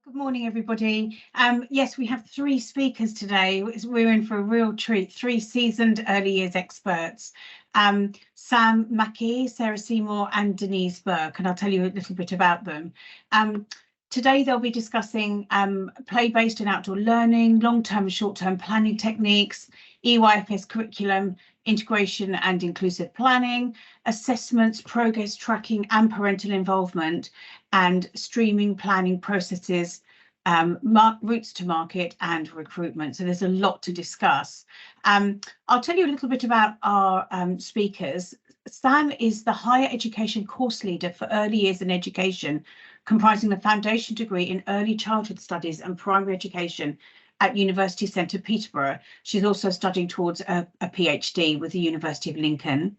Good morning, everybody. Yes, we have three speakers today. We're in for a real treat. Three seasoned early years experts. Sam Mackey, Sarah Seymour and Denise Burke, and I'll tell you a little bit about them. Today they'll be discussing play-based and outdoor learning, long-term and short-term planning techniques, EYFS curriculum, integration and inclusive planning, assessments, progress tracking and parental involvement, and streaming planning processes, routes to market and recruitment. So there's a lot to discuss. I'll tell you a little bit about our speakers. Sam is the Higher Education Course Leader for Early Years in Education, comprising the Foundation Degree in Early Childhood Studies and Primary Education at University Centre Peterborough. She's also studying towards a PhD with the University of Lincoln.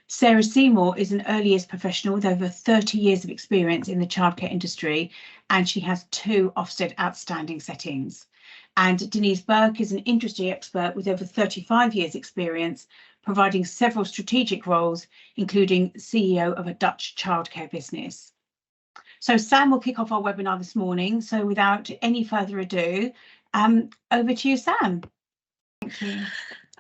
Sarah Seymour is an early years professional with over 30 years of experience in the childcare industry, and she has 2 Ofsted outstanding settings. And Denise Burke is an industry expert with over 35 years experience, providing several strategic roles, including CEO of a Dutch childcare business. So Sam will kick off our webinar this morning. So without any further ado, over to you, Sam. Thank you.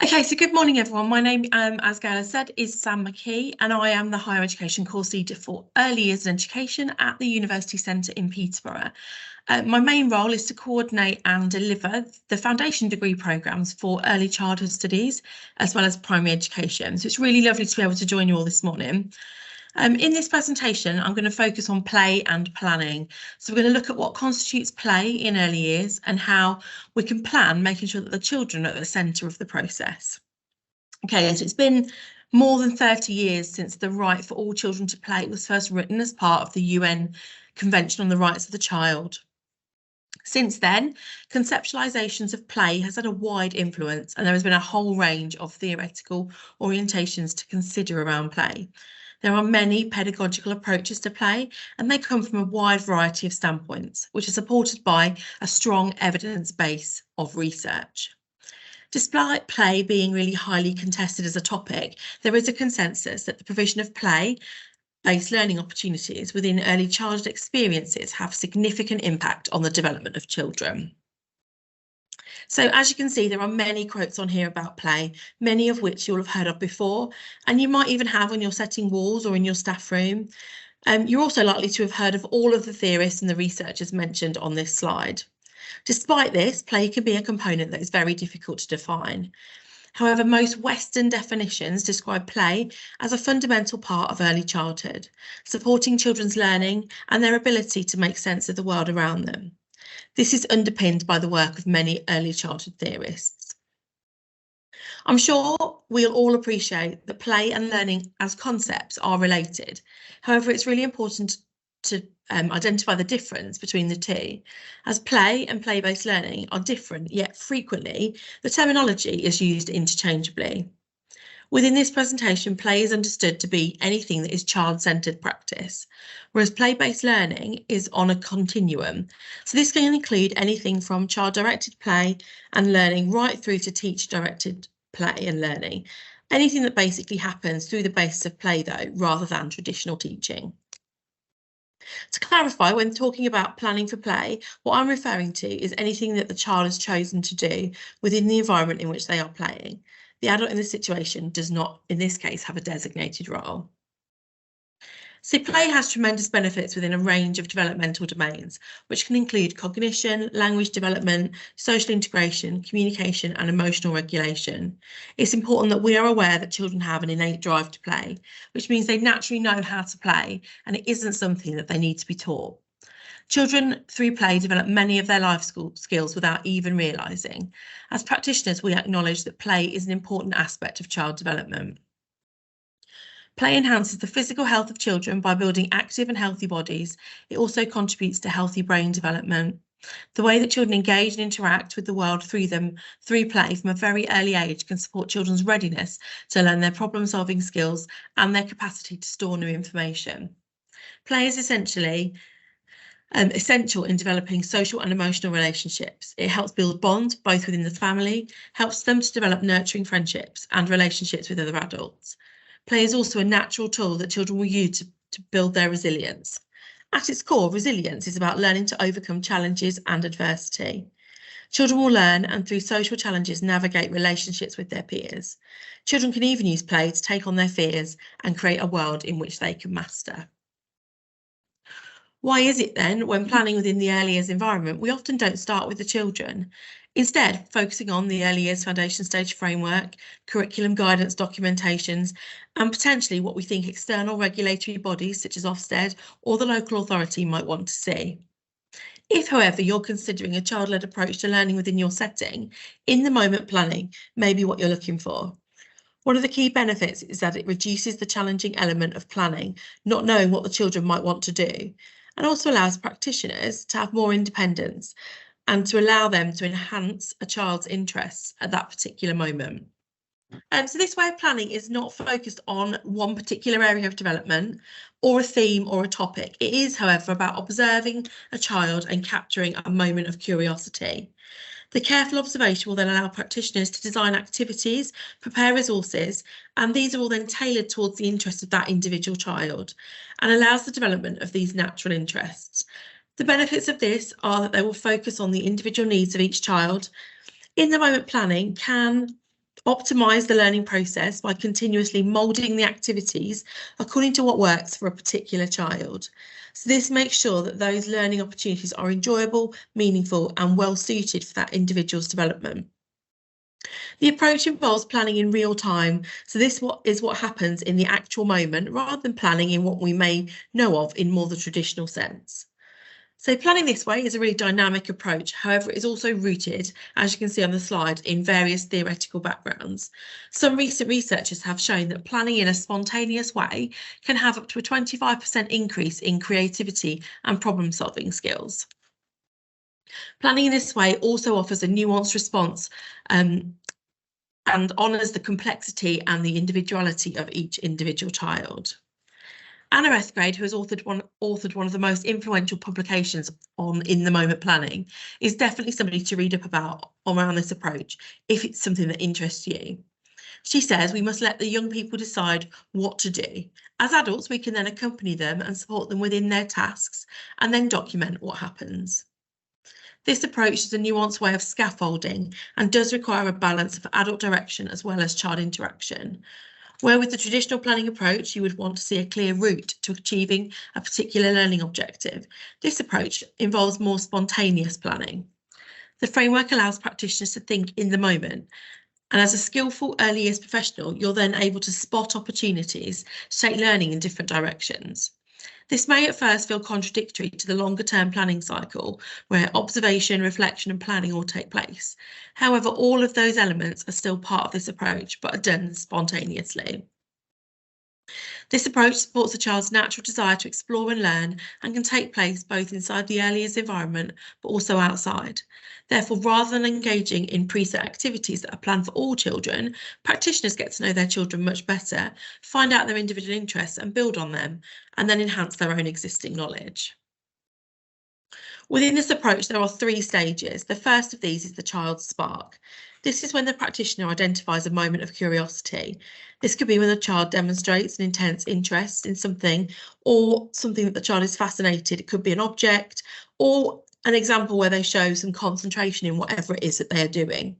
Okay, so good morning, everyone. My name, as Gail said, is Sam Mackey, and I am the Higher Education Course Leader for Early Years in Education at the University Centre in Peterborough. My main role is to coordinate and deliver the foundation degree programmes for early childhood studies, as well as primary education. So it's really lovely to be able to join you all this morning. In this presentation, I'm going to focus on play and planning. So we're going to look at what constitutes play in early years and how we can plan, making sure that the children are at the centre of the process. Okay, so it's been more than 30 years since the right for all children to play was first written as part of the UN Convention on the Rights of the Child. Since then, conceptualisations of play has had a wide influence, and there has been a whole range of theoretical orientations to consider around play. There are many pedagogical approaches to play, and they come from a wide variety of standpoints, which are supported by a strong evidence base of research. Despite play being really highly contested as a topic, there is a consensus that the provision of play-based learning opportunities within early childhood experiences have significant impact on the development of children. So as you can see, there are many quotes on here about play, many of which you'll have heard of before, and you might even have on your setting walls or in your staff room. You're also likely to have heard of all of the theorists and the researchers mentioned on this slide. Despite this, play can be a component that is very difficult to define. However, most Western definitions describe play as a fundamental part of early childhood, supporting children's learning and their ability to make sense of the world around them. This is underpinned by the work of many early childhood theorists. I'm sure we'll all appreciate that play and learning as concepts are related. However, it's really important to identify the difference between the two, as play and play-based learning are different, yet frequently the terminology is used interchangeably. Within this presentation, play is understood to be anything that is child-centred practice, whereas play-based learning is on a continuum. So this can include anything from child-directed play and learning right through to teacher-directed play and learning. Anything that basically happens through the basis of play, though, rather than traditional teaching. To clarify, when talking about planning for play, what I'm referring to is anything that the child has chosen to do within the environment in which they are playing. The adult in this situation does not, in this case, have a designated role. So play has tremendous benefits within a range of developmental domains, which can include cognition, language development, social integration, communication and emotional regulation. It's important that we are aware that children have an innate drive to play, which means they naturally know how to play, and it isn't something that they need to be taught. Children, through play, develop many of their life skills without even realising. As practitioners, we acknowledge that play is an important aspect of child development. Play enhances the physical health of children by building active and healthy bodies. It also contributes to healthy brain development. The way that children engage and interact with the world through play from a very early age can support children's readiness to learn their problem-solving skills and their capacity to store new information. Play is essential in developing social and emotional relationships. It helps build bonds both within the family, helps them to develop nurturing friendships and relationships with other adults. Play is also a natural tool that children will use to build their resilience. At its core, resilience is about learning to overcome challenges and adversity. Children will learn and through social challenges navigate relationships with their peers. Children can even use play to take on their fears and create a world in which they can master. Why is it then, when planning within the early years environment, we often don't start with the children? Instead, focusing on the early years foundation stage framework, curriculum guidance documentations, and potentially what we think external regulatory bodies such as Ofsted or the local authority might want to see. If, however, you're considering a child-led approach to learning within your setting, in the moment planning may be what you're looking for. One of the key benefits is that it reduces the challenging element of planning, not knowing what the children might want to do, and also allows practitioners to have more independence and to allow them to enhance a child's interests at that particular moment. So this way of planning is not focused on one particular area of development or a theme or a topic. It is, however, about observing a child and capturing a moment of curiosity. The careful observation will then allow practitioners to design activities, prepare resources, and these are all then tailored towards the interests of that individual child and allows the development of these natural interests. The benefits of this are that they will focus on the individual needs of each child. In the moment planning can optimise the learning process by continuously moulding the activities according to what works for a particular child. So this makes sure that those learning opportunities are enjoyable, meaningful and well suited for that individual's development. The approach involves planning in real time, so this is what happens in the actual moment rather than planning in what we may know of in more the traditional sense. So planning this way is a really dynamic approach. However, it is also rooted, as you can see on the slide, in various theoretical backgrounds. Some recent researchers have shown that planning in a spontaneous way can have up to a 25% increase in creativity and problem-solving skills. Planning in this way also offers a nuanced response and honours the complexity and the individuality of each individual child. Anna Ethgrade, who has authored one of the most influential publications on in the moment planning, is definitely somebody to read up about around this approach if it's something that interests you. She says we must let the young people decide what to do. As adults, we can then accompany them and support them within their tasks and then document what happens. This approach is a nuanced way of scaffolding and does require a balance of adult direction as well as child interaction. Where with the traditional planning approach, you would want to see a clear route to achieving a particular learning objective. This approach involves more spontaneous planning. The framework allows practitioners to think in the moment, and as a skillful early years professional, you're then able to spot opportunities to take learning in different directions. This may at first feel contradictory to the longer term planning cycle, where observation, reflection and planning all take place. However, all of those elements are still part of this approach, but are done spontaneously. This approach supports a child's natural desire to explore and learn and can take place both inside the early years environment, but also outside. Therefore, rather than engaging in preset activities that are planned for all children, practitioners get to know their children much better, find out their individual interests and build on them, and then enhance their own existing knowledge. Within this approach, there are 3 stages. The first of these is the child's spark. This is when the practitioner identifies a moment of curiosity. This could be when the child demonstrates an intense interest in something or something that the child is fascinated. It could be an object or an example where they show some concentration in whatever it is that they are doing.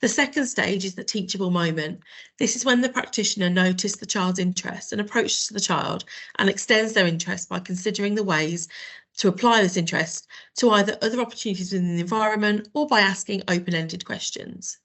The second stage is the teachable moment. This is when the practitioner notices the child's interest and approaches the child and extends their interest by considering the ways to apply this interest to either other opportunities within the environment or by asking open-ended questions.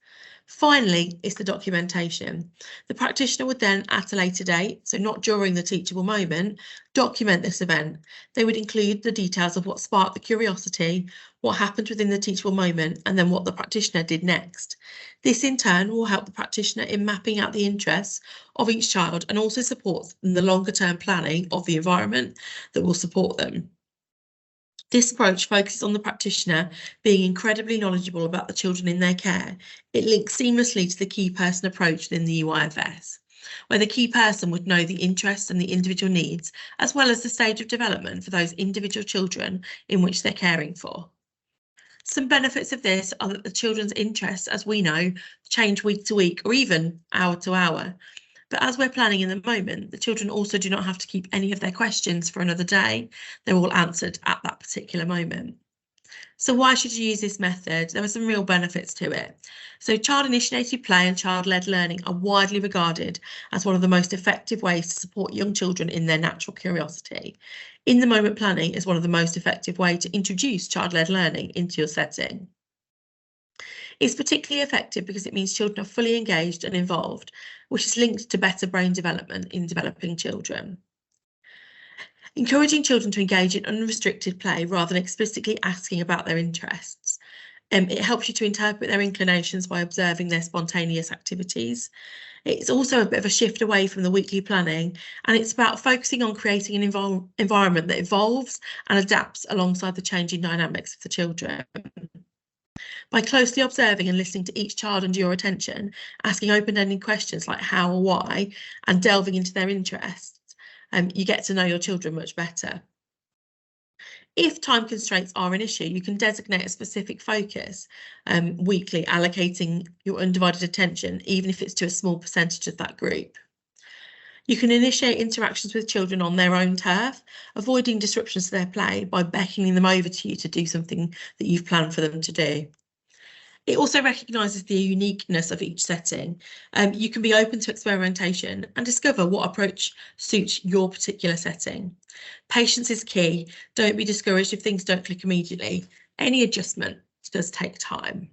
Finally, it's the documentation. The practitioner would then, at a later date, so not during the teachable moment, document this event. They would include the details of what sparked the curiosity, what happened within the teachable moment, and then what the practitioner did next. This in turn will help the practitioner in mapping out the interests of each child and also supports the longer term planning of the environment that will support them. This approach focuses on the practitioner being incredibly knowledgeable about the children in their care. It links seamlessly to the key person approach within the UIFS, where the key person would know the interests and the individual needs, as well as the stage of development for those individual children in which they're caring for. Some benefits of this are that the children's interests, as we know, change week to week or even hour to hour. But as we're planning in the moment, the children also do not have to keep any of their questions for another day. They're all answered at that particular moment. So why should you use this method? There are some real benefits to it. So child-initiated play and child-led learning are widely regarded as one of the most effective ways to support young children in their natural curiosity. In the moment planning is one of the most effective ways to introduce child-led learning into your setting. It's particularly effective because it means children are fully engaged and involved, which is linked to better brain development in developing children. Encouraging children to engage in unrestricted play rather than explicitly asking about their interests. It helps you to interpret their inclinations by observing their spontaneous activities. It's also a bit of a shift away from the weekly planning, and it's about focusing on creating an environment that evolves and adapts alongside the changing dynamics of the children. By closely observing and listening to each child under your attention, asking open-ended questions like how or why, and delving into their interests, you get to know your children much better. If time constraints are an issue, you can designate a specific focus weekly, allocating your undivided attention, even if it's to a small percentage of that group. You can initiate interactions with children on their own turf, avoiding disruptions to their play by beckoning them over to you to do something that you've planned for them to do. It also recognises the uniqueness of each setting. You can be open to experimentation and discover what approach suits your particular setting. Patience is key. Don't be discouraged if things don't click immediately. Any adjustment does take time.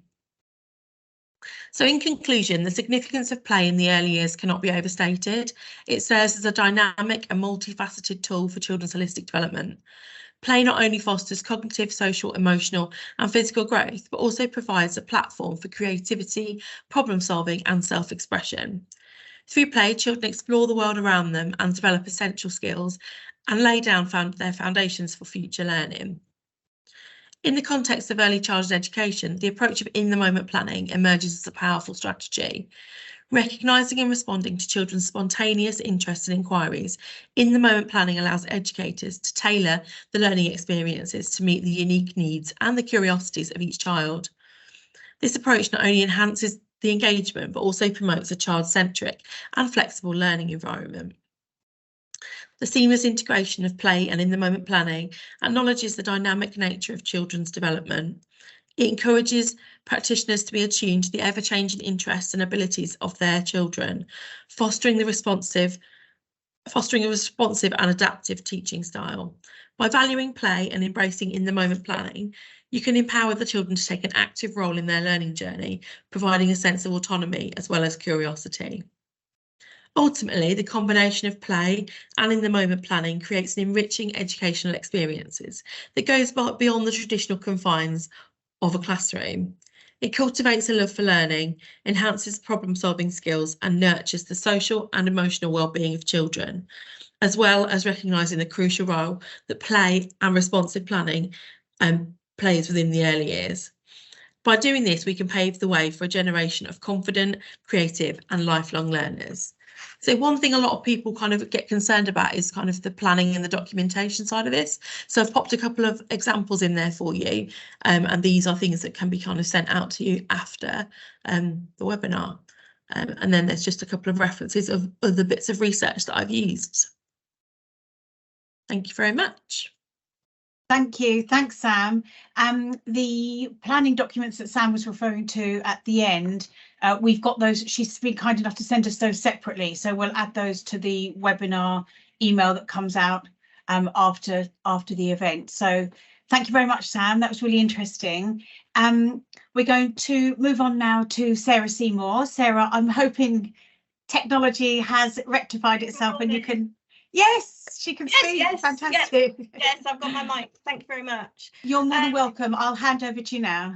So in conclusion, the significance of play in the early years cannot be overstated. It serves as a dynamic and multifaceted tool for children's holistic development. Play not only fosters cognitive, social, emotional and physical growth, but also provides a platform for creativity, problem solving and self-expression. Through play, children explore the world around them and develop essential skills and lay down their foundations for future learning. In the context of early childhood education, the approach of in-the-moment planning emerges as a powerful strategy. Recognising and responding to children's spontaneous interests and inquiries, in-the-moment planning allows educators to tailor the learning experiences to meet the unique needs and the curiosities of each child. This approach not only enhances the engagement, but also promotes a child-centric and flexible learning environment. The seamless integration of play and in-the-moment planning acknowledges the dynamic nature of children's development. It encourages practitioners to be attuned to the ever-changing interests and abilities of their children, fostering a responsive and adaptive teaching style. By valuing play and embracing in-the-moment planning, you can empower the children to take an active role in their learning journey, providing a sense of autonomy as well as curiosity. Ultimately, the combination of play and in-the-moment planning creates an enriching educational experiences that goes beyond the traditional confines of a classroom. It cultivates a love for learning, enhances problem-solving skills and nurtures the social and emotional well-being of children, as well as recognising the crucial role that play and responsive planning plays within the early years. By doing this, we can pave the way for a generation of confident, creative and lifelong learners. So one thing a lot of people kind of get concerned about is kind of the planning and the documentation side of this. So I've popped a couple of examples in there for you, and these are things that can be kind of sent out to you after the webinar. And then there's just a couple of references of other bits of research that I've used. Thank you very much. Thank you. Thanks, Sam. The planning documents that Sam was referring to at the end, we've got those. She's been kind enough to send us those separately. So we'll add those to the webinar email that comes out after the event. So thank you very much, Sam. That was really interesting. We're going to move on now to Sarah Seymour. Sarah, I'm hoping technology has rectified itself and you can... Yes, she can speak. Yes, fantastic. Yes, I've got my mic. Thank you very much. You're more than welcome. I'll hand over to you now.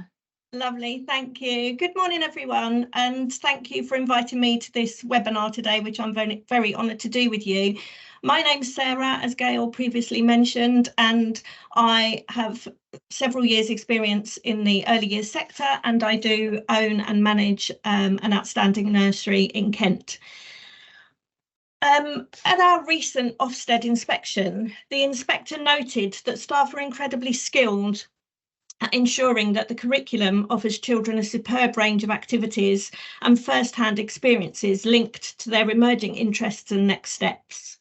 Lovely, thank you. Good morning, everyone, and thank you for inviting me to this webinar today, which I'm very, very honoured to do with you. My name's Sarah, as Gail previously mentioned, and I have several years' experience in the early years sector, and I do own and manage an outstanding nursery in Kent. At our recent Ofsted inspection, the inspector noted that staff are incredibly skilled ensuring that the curriculum offers children a superb range of activities and first-hand experiences linked to their emerging interests and next steps.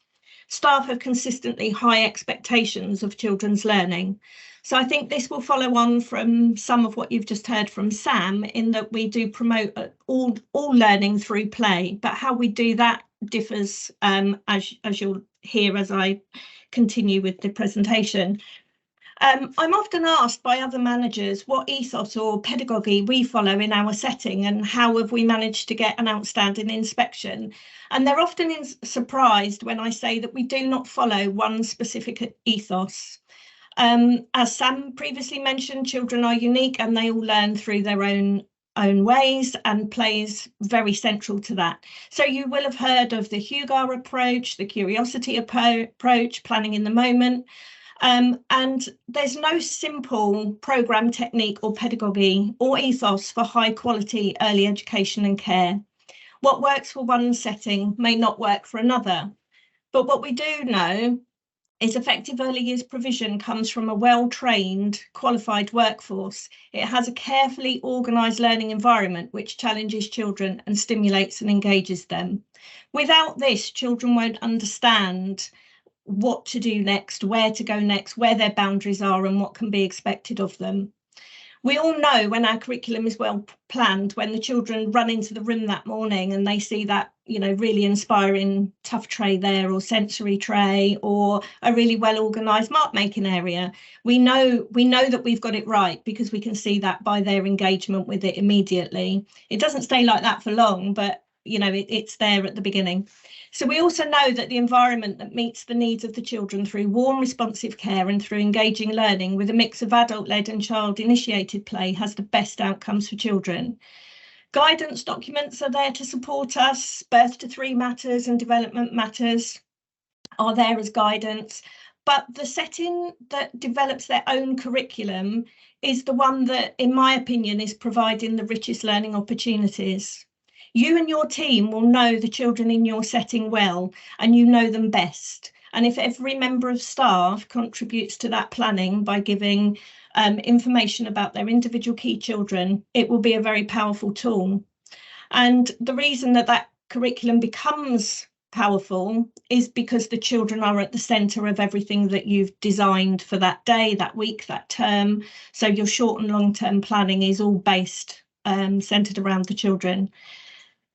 Staff have consistently high expectations of children's learning. So I think this will follow on from some of what you've just heard from Sam, in that we do promote all learning through play, but how we do that differs as you'll hear as I continue with the presentation. I'm often asked by other managers what ethos or pedagogy we follow in our setting and how have we managed to get an outstanding inspection. And they're often surprised when I say that we do not follow one specific ethos. As Sam previously mentioned, children are unique and they all learn through their own ways, and play is very central to that. So you will have heard of the Hugar approach, the curiosity approach, planning in the moment. And there's no simple programme technique or pedagogy or ethos for high quality early education and care. What works for one setting may not work for another. But what we do know is effective early years provision comes from a well-trained, qualified workforce. It has a carefully organised learning environment which challenges children and stimulates and engages them. Without this, children won't understand what to do next, where to go next, where their boundaries are and what can be expected of them. We all know when our curriculum is well planned, when the children run into the room that morning and they see that, really inspiring tough tray there, or sensory tray, or a really well organised mark making area. We know that we've got it right because we can see that by their engagement with it immediately. It doesn't stay like that for long, but it's there at the beginning. So we also know that the environment that meets the needs of the children through warm, responsive care and through engaging learning with a mix of adult-led and child-initiated play has the best outcomes for children. Guidance documents are there to support us. Birth to 3 matters and development matters are there as guidance. But the setting that develops their own curriculum is the one that, in my opinion, is providing the richest learning opportunities. You and your team will know the children in your setting well, and you know them best. And if every member of staff contributes to that planning by giving information about their individual key children, it will be a very powerful tool. And the reason that curriculum becomes powerful is because the children are at the centre of everything that you've designed for that day, that week, that term. So your short and long-term planning is all based, centred around the children.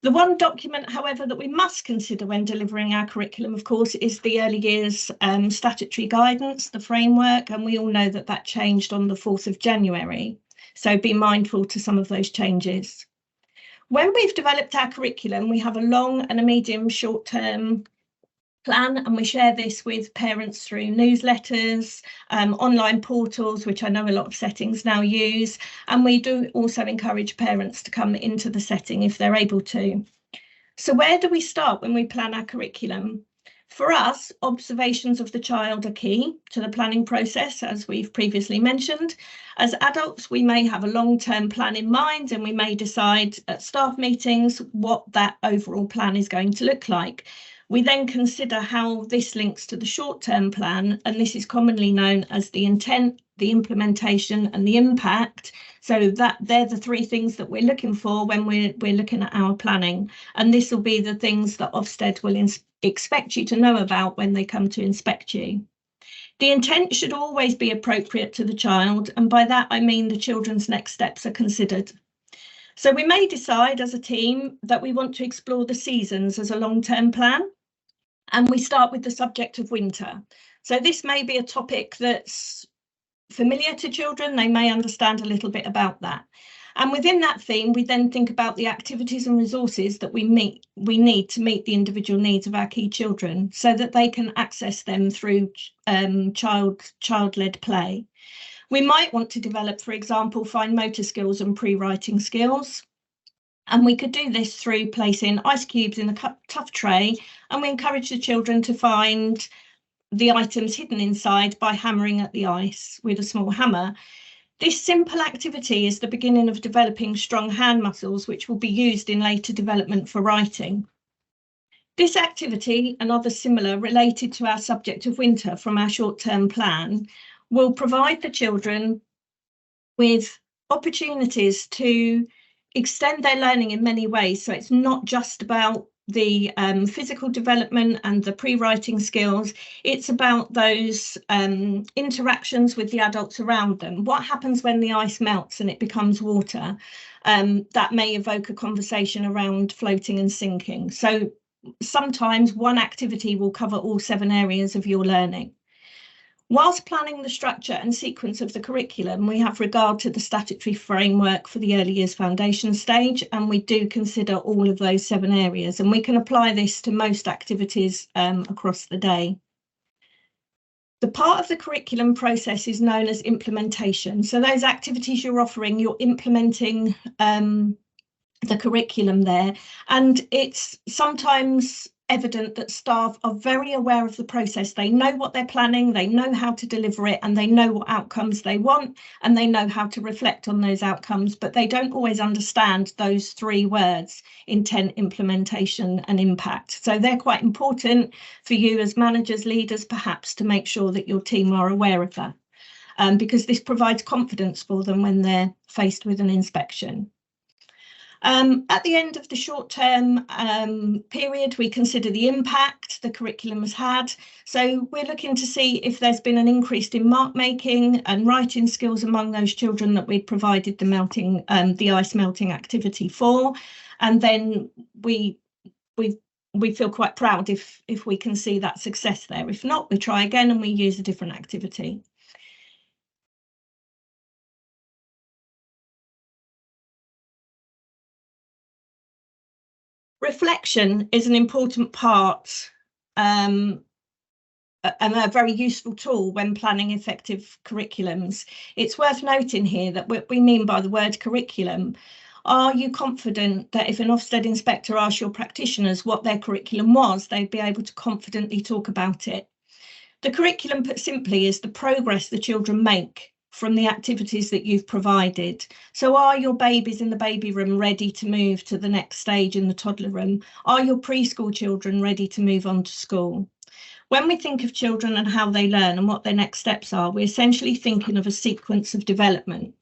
The one document, however, that we must consider when delivering our curriculum, of course, is the early years statutory guidance, the framework, and we all know that changed on the 4th of January. So be mindful to some of those changes. When we've developed our curriculum, we have a long and a medium short-term plan, and we share this with parents through newsletters, online portals, which I know a lot of settings now use, and we do also encourage parents to come into the setting if they're able to. So where do we start when we plan our curriculum? For us, observations of the child are key to the planning process, as we've previously mentioned. As adults, we may have a long-term plan in mind, and we may decide at staff meetings what that overall plan is going to look like. We then consider how this links to the short-term plan, and this is commonly known as the intent, the implementation and the impact. So they're the 3 things that we're looking for when we're looking at our planning. And this will be the things that Ofsted will expect you to know about when they come to inspect you. The intent should always be appropriate to the child, and by that I mean the children's next steps are considered. So we may decide as a team that we want to explore the seasons as a long-term plan, and we start with the subject of winter. So this may be a topic that's familiar to children. They may understand a little bit about that. And within that theme, we then think about the activities and resources that we need to meet the individual needs of our key children so that they can access them through child-led play. We might want to develop, for example, fine motor skills and pre-writing skills. And we could do this through placing ice cubes in a tough tray, and we encourage the children to find the items hidden inside by hammering at the ice with a small hammer. This simple activity is the beginning of developing strong hand muscles, which will be used in later development for writing. This activity and others similar related to our subject of winter from our short-term plan will provide the children with opportunities to extend their learning in many ways. So it's not just about the physical development and the pre-writing skills, it's about those interactions with the adults around them. What happens when the ice melts and it becomes water? That may evoke a conversation around floating and sinking. So sometimes one activity will cover all 7 areas of your learning. Whilst planning the structure and sequence of the curriculum, we have regard to the statutory framework for the early years foundation stage, and we do consider all of those 7 areas, and we can apply this to most activities across the day. The part of the curriculum process is known as implementation. So those activities you're offering, you're implementing the curriculum there, and it's sometimes evident that staff are very aware of the process. They know what they're planning, they know how to deliver it, and they know what outcomes they want, and they know how to reflect on those outcomes, but they don't always understand those 3 words: intent, implementation, and impact. So they're quite important for you as managers, leaders, perhaps, to make sure that your team are aware of that, because this provides confidence for them when they're faced with an inspection. At the end of the short-term period, we consider the impact the curriculum has had. So we're looking to see if there's been an increase in mark making and writing skills among those children that we'd provided the ice melting activity for. And then we feel quite proud if we can see that success there. If not, we try again and we use a different activity. Reflection is an important part and a very useful tool when planning effective curriculums. It's worth noting here that what we mean by the word curriculum: are you confident that if an Ofsted inspector asked your practitioners what their curriculum was, they'd be able to confidently talk about it? The curriculum, put simply, is the progress the children make from the activities that you've provided. So are your babies in the baby room ready to move to the next stage in the toddler room? Are your preschool children ready to move on to school? When we think of children and how they learn and what their next steps are, we're essentially thinking of a sequence of development.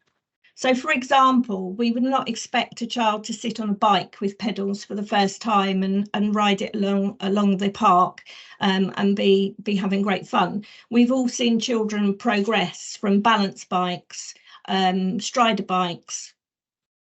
So, for example, we would not expect a child to sit on a bike with pedals for the first time and ride it along the park and be having great fun. We've all seen children progress from balance bikes, strider bikes,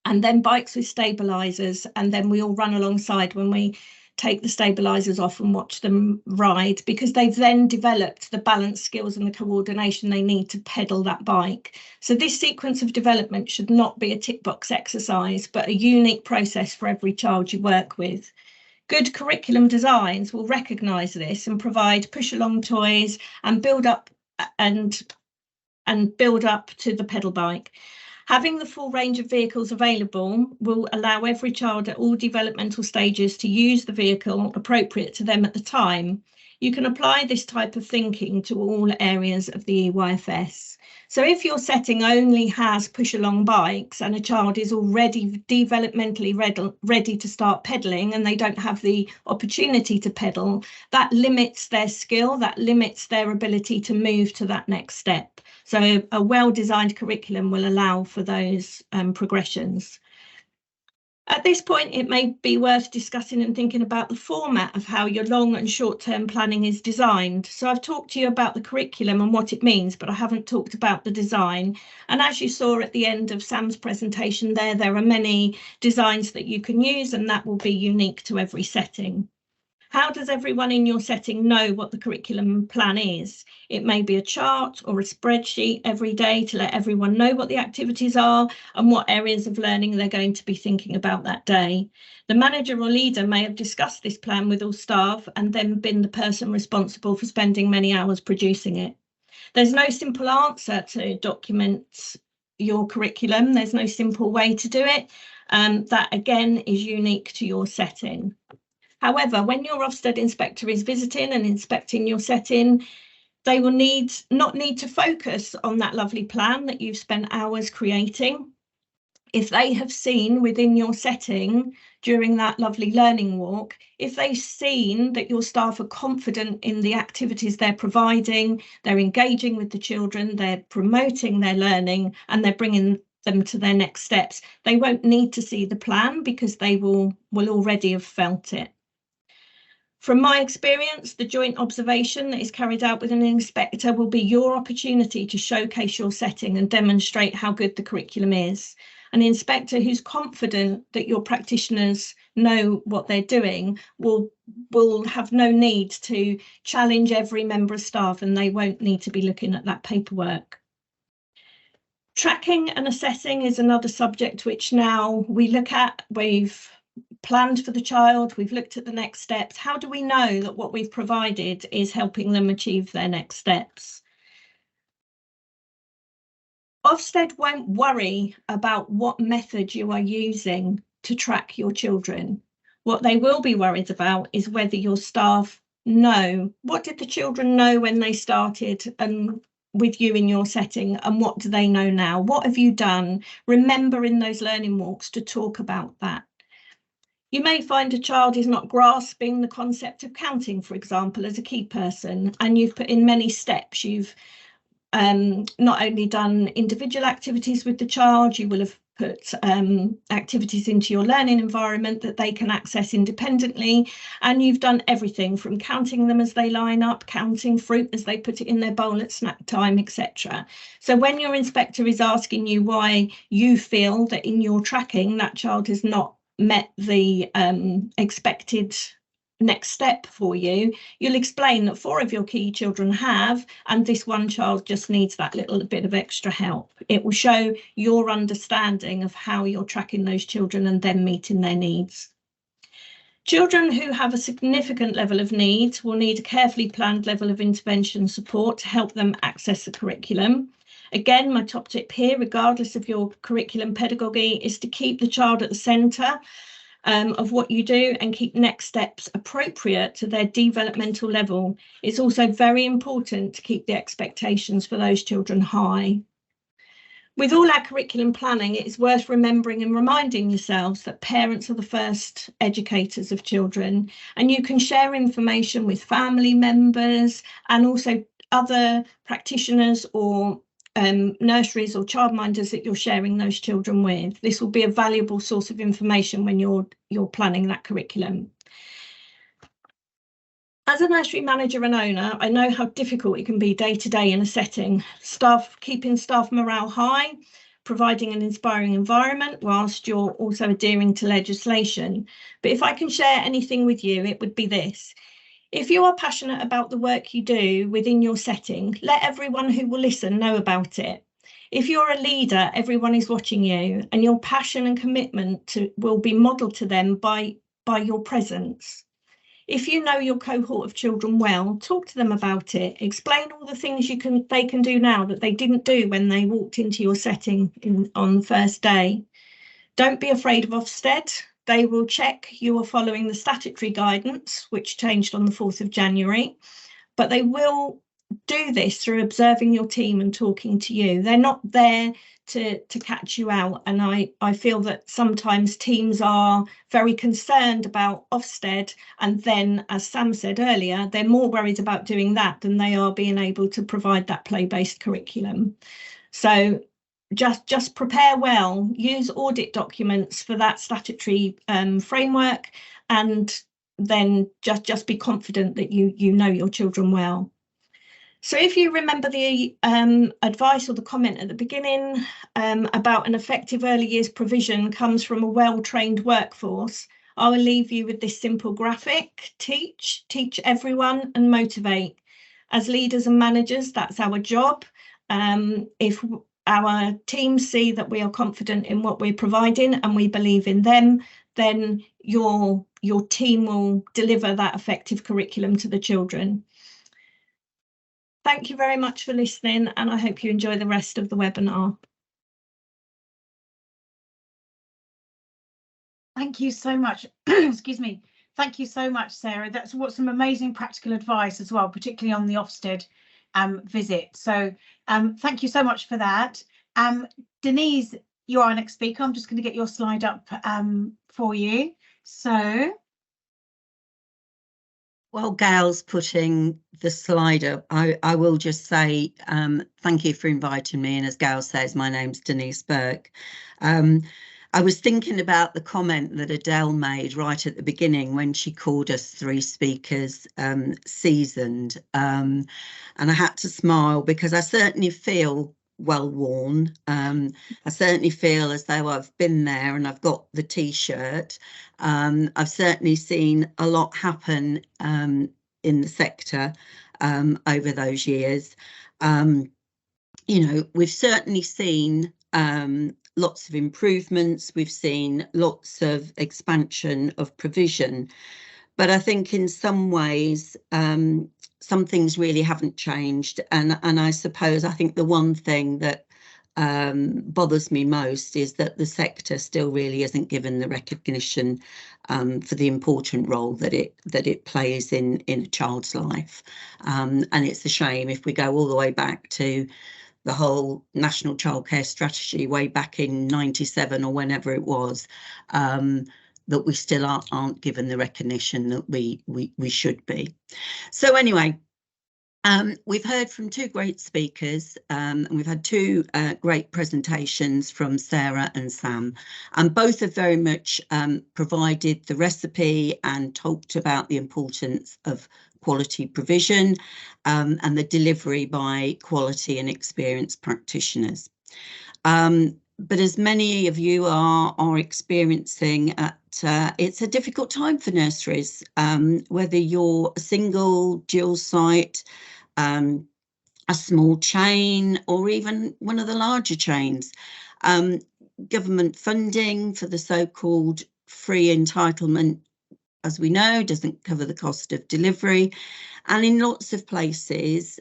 and then bikes with stabilisers, and then we all run alongside when we take the stabilisers off and watch them ride, because they've then developed the balance skills and the coordination they need to pedal that bike. So this sequence of development should not be a tick box exercise, but a unique process for every child you work with. Good curriculum designs will recognise this and provide push along toys and build up to the pedal bike. Having the full range of vehicles available will allow every child at all developmental stages to use the vehicle appropriate to them at the time. You can apply this type of thinking to all areas of the EYFS. So if your setting only has push along bikes and a child is already developmentally ready to start pedalling and they don't have the opportunity to pedal, that limits their skill, that limits their ability to move to that next step. So a well-designed curriculum will allow for those progressions. At this point, it may be worth discussing and thinking about the format of how your long and short-term planning is designed. So I've talked to you about the curriculum and what it means, but I haven't talked about the design. And as you saw at the end of Sam's presentation there are many designs that you can use, and that will be unique to every setting. How does everyone in your setting know what the curriculum plan is? It may be a chart or a spreadsheet every day to let everyone know what the activities are and what areas of learning they're going to be thinking about that day. The manager or leader may have discussed this plan with all staff and then been the person responsible for spending many hours producing it. There's no simple answer to document your curriculum. There's no simple way to do it. That again is unique to your setting. However, when your Ofsted inspector is visiting and inspecting your setting, they will not need to focus on that lovely plan that you've spent hours creating. if they have seen within your setting during that lovely learning walk, if they've seen that your staff are confident in the activities they're providing, they're engaging with the children, they're promoting their learning, and they're bringing them to their next steps, they won't need to see the plan because they will already have felt it. From my experience, the joint observation that is carried out with an inspector will be your opportunity to showcase your setting and demonstrate how good the curriculum is. An inspector who's confident that your practitioners know what they're doing will have no need to challenge every member of staff, and they won't need to be looking at that paperwork. Tracking and assessing is another subject which now we look at. We've planned for the child, we've looked at the next steps. How do we know that what we've provided is helping them achieve their next steps? Ofsted won't worry about what method you are using to track your children. What they will be worried about is whether your staff know. What did the children know when they started and with you in your setting, and what do they know now? What have you done? Remember in those learning walks to talk about that. You may find a child is not grasping the concept of counting, for example, as a key person, and you've put in many steps. You've not only done individual activities with the child, you will have put activities into your learning environment that they can access independently, and you've done everything from counting them as they line up, counting fruit as they put it in their bowl at snack time, etc. So when your inspector is asking you why you feel that in your tracking that child has not met the expected next step for you, you'll explain that 4 of your key children have, and this one child just needs that little bit of extra help. It will show your understanding of how you're tracking those children and then meeting their needs. Children who have a significant level of need will need a carefully planned level of intervention support to help them access the curriculum. Again, my top tip here, regardless of your curriculum pedagogy, is to keep the child at the centre of what you do and keep next steps appropriate to their developmental level. It's also very important to keep the expectations for those children high. With all our curriculum planning, it is worth remembering and reminding yourselves that parents are the first educators of children, and you can share information with family members and also other practitioners or nurseries or childminders that you're sharing those children with. This will be a valuable source of information when you're planning that curriculum. As a nursery manager and owner, I know how difficult it can be day to day in a setting. Keeping staff morale high, providing an inspiring environment whilst you're also adhering to legislation. But if I can share anything with you, it would be this. If you are passionate about the work you do within your setting, let everyone who will listen know about it. If you're a leader, everyone is watching you, and your passion and commitment will be modelled to them by your presence. If you know your cohort of children well, talk to them about it. Explain all the things they can do now that they didn't do when they walked into your setting on the first day. Don't be afraid of Ofsted. They will check you are following the statutory guidance, which changed on the 4th of January, but they will do this through observing your team and talking to you. They're not there to catch you out, and I feel that sometimes teams are very concerned about Ofsted, and then, as Sam said earlier, they're more worried about doing that than they are being able to provide that play-based curriculum. So just prepare well, use audit documents for that statutory framework, and then just be confident that you know your children well. So if you remember the advice or the comment at the beginning about an effective early years provision comes from a well-trained workforce, I will leave you with this simple graphic. Teach everyone and motivate. As leaders and managers, that's our job. If our teams see that we are confident in what we're providing and we believe in them, then your team will deliver that effective curriculum to the children. Thank you very much for listening, and I hope you enjoy the rest of the webinar. Thank you so much. Excuse me. Thank you so much, Sarah. That's some amazing practical advice as well, particularly on the Ofsted visit. So thank you so much for that. Denise, you are our next speaker. I'm just going to get your slide up for you. So, while Gail's putting the slide up, I will just say thank you for inviting me. And as Gail says, my name's Denise Burke. I was thinking about the comment that Adele made right at the beginning when she called us 3 speakers seasoned. And I had to smile because I certainly feel well worn. I certainly feel as though I've been there and I've got the T-shirt. I've certainly seen a lot happen in the sector over those years. You know, we've certainly seen lots of improvements. We've seen lots of expansion of provision. But I think in some ways, some things really haven't changed. And I suppose I think the one thing that bothers me most is that the sector still really isn't given the recognition for the important role that it plays in a child's life. And it's a shame if we go all the way back to the whole National Childcare Strategy way back in '97 or whenever it was, that we still aren't given the recognition that we should be. So anyway, we've heard from 2 great speakers and we've had 2 great presentations from Sarah and Sam, and both have very much provided the recipe and talked about the importance of quality provision and the delivery by quality and experienced practitioners. But as many of you are experiencing, it's a difficult time for nurseries, whether you're a single, dual site, a small chain, or even one of the larger chains. Government funding for the so-called free entitlement, as we know, doesn't cover the cost of delivery. And in lots of places,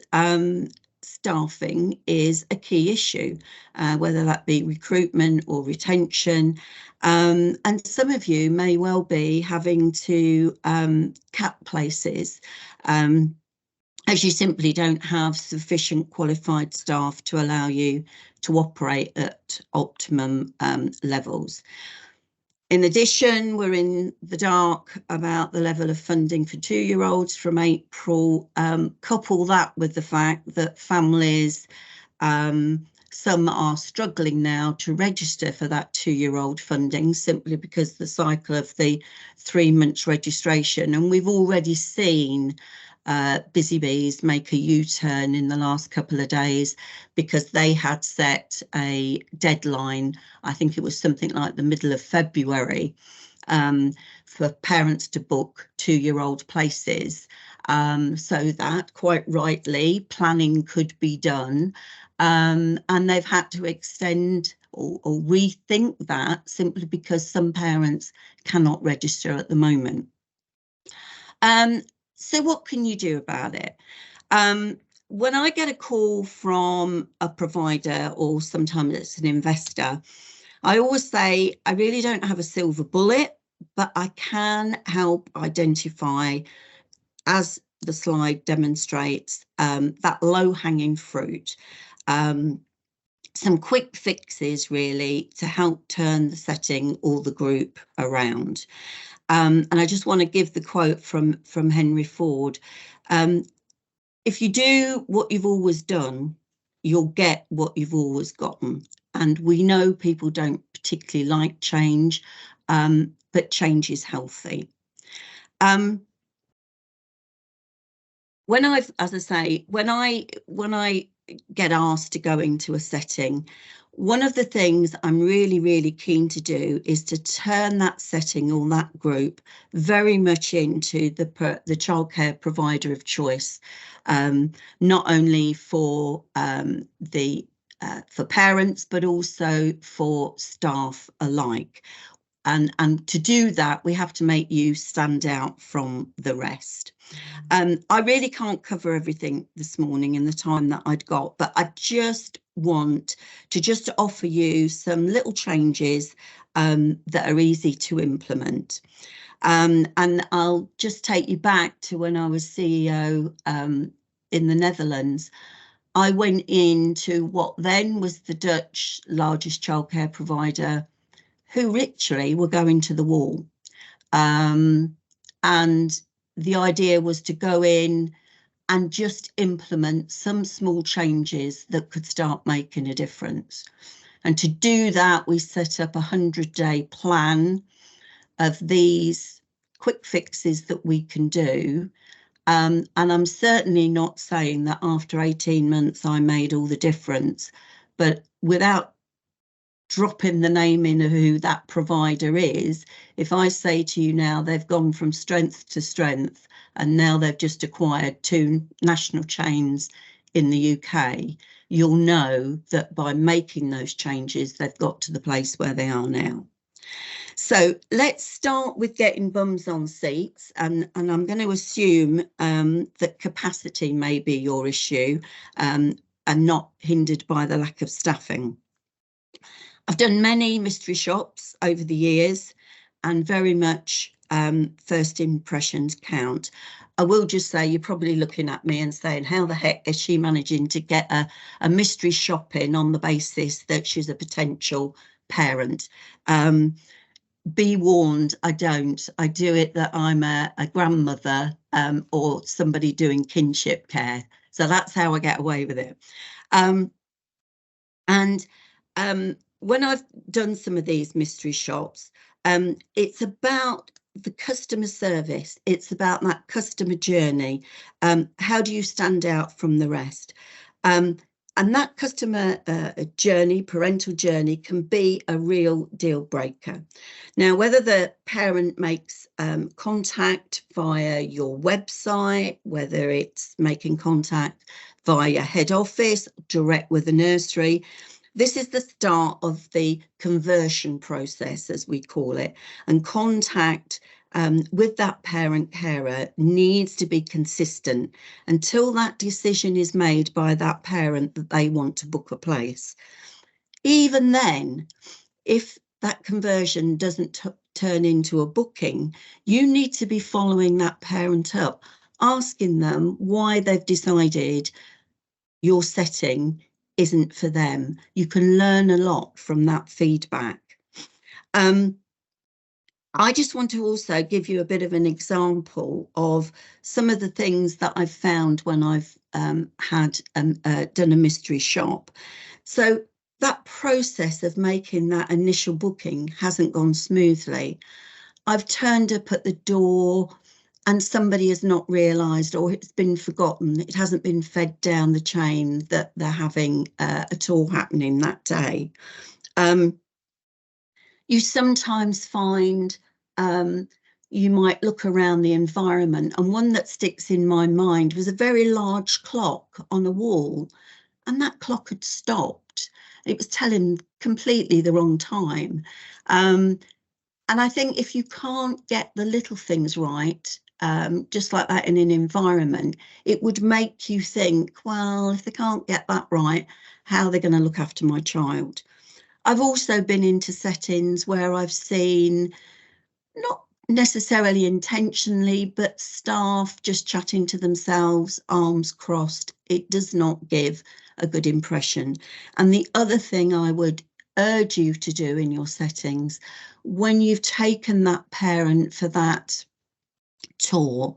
staffing is a key issue, whether that be recruitment or retention. And some of you may well be having to cap places as you simply don't have sufficient qualified staff to allow you to operate at optimum levels. In addition, we're in the dark about the level of funding for 2-year-olds from April. Couple that with the fact that families, some are struggling now to register for that 2-year-old funding simply because the cycle of the 3 months registration. And we've already seen Busy Bees make a U-turn in the last couple of days because they had set a deadline, I think it was something like the middle of February, for parents to book 2-year-old places, so that quite rightly planning could be done, and they've had to extend or rethink that simply because some parents cannot register at the moment. So what can you do about it? When I get a call from a provider or sometimes it's an investor, I always say, I really don't have a silver bullet, but I can help identify, as the slide demonstrates, that low-hanging fruit. Some quick fixes really to help turn the setting or the group around. And I just want to give the quote from Henry Ford. If you do what you've always done, you'll get what you've always gotten. And we know people don't particularly like change, but change is healthy. When I get asked to go into a setting, one of the things I'm really, really keen to do is to turn that setting or that group very much into the childcare provider of choice, not only for parents, but also for staff alike. And to do that, we have to make you stand out from the rest. I really can't cover everything this morning in the time that I'd got, but I just want to offer you some little changes that are easy to implement. And I'll just take you back to when I was CEO in the Netherlands. I went into what then was the Dutch largest childcare provider, who literally were going to the wall. And the idea was to go in and just implement some small changes that could start making a difference. And to do that, we set up a 100-day plan of these quick fixes that we can do. And I'm certainly not saying that after 18 months I made all the difference, but without dropping the name in of who that provider is, if I say to you now they've gone from strength to strength and now they've just acquired 2 national chains in the UK, you'll know that by making those changes, they've got to the place where they are now. So let's start with getting bums on seats, and I'm going to assume that capacity may be your issue and not hindered by the lack of staffing. I've done many mystery shops over the years, and very much first impressions count. I will just say you're probably looking at me and saying, how the heck is she managing to get a mystery shop in on the basis that she's a potential parent? Be warned, I don't. I do it that I'm a grandmother or somebody doing kinship care. So that's how I get away with it. When I've done some of these mystery shops, it's about the customer service. It's about that customer journey. How do you stand out from the rest? And that customer journey, parental journey, can be a real deal breaker. Now, whether the parent makes contact via your website, whether it's making contact via head office, direct with the nursery, this is the start of the conversion process, as we call it, and contact with that parent carer needs to be consistent until that decision is made by that parent that they want to book a place. Even then, if that conversion doesn't turn into a booking, you need to be following that parent up, asking them why they've decided your setting isn't for them. You can learn a lot from that feedback. I just want to also give you a bit of an example of some of the things that I've found when I've done a mystery shop. So that process of making that initial booking hasn't gone smoothly. I've turned up at the door and somebody has not realised, or it's been forgotten, it hasn't been fed down the chain that they're having a tour happening that day. You sometimes find you might look around the environment, and one that sticks in my mind was a very large clock on a wall, and that clock had stopped. It was telling completely the wrong time. And I think if you can't get the little things right, just like that in an environment, it would make you think, well, if they can't get that right, how are they going to look after my child? I've also been into settings where I've seen, not necessarily intentionally, but staff just chatting to themselves, arms crossed. It does not give a good impression. And the other thing I would urge you to do in your settings, when you've taken that parent for that tour,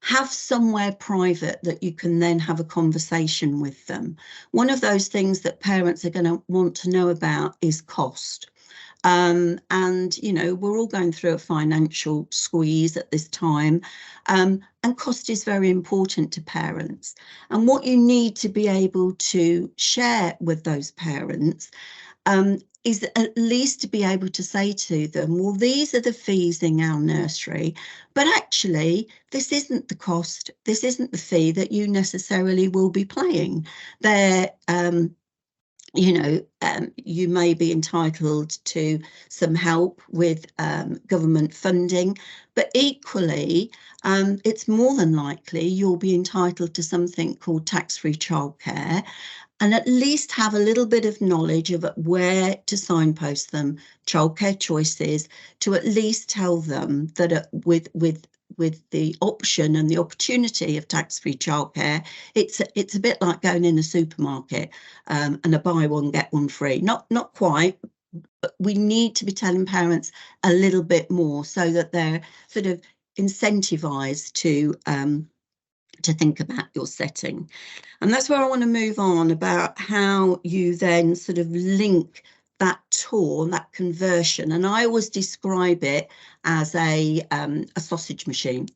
have somewhere private that you can then have a conversation with them. One of those things that parents are going to want to know about is cost. And, you know, we're all going through a financial squeeze at this time, and cost is very important to parents. And what you need to be able to share with those parents is at least to be able to say to them, well, these are the fees in our nursery, but actually this isn't the cost, this isn't the fee that you necessarily will be paying. They're you know, you may be entitled to some help with government funding, but equally, it's more than likely you'll be entitled to something called tax-free childcare, and at least have a little bit of knowledge of where to signpost them, childcare choices, to at least tell them that with the option and the opportunity of tax-free childcare, it's a bit like going in the supermarket and a buy one get one free. Not quite, but we need to be telling parents a little bit more so that they're sort of incentivized to think about your setting. And that's where I want to move on about how you then sort of link that tour, that conversion. And I always describe it as a sausage machine.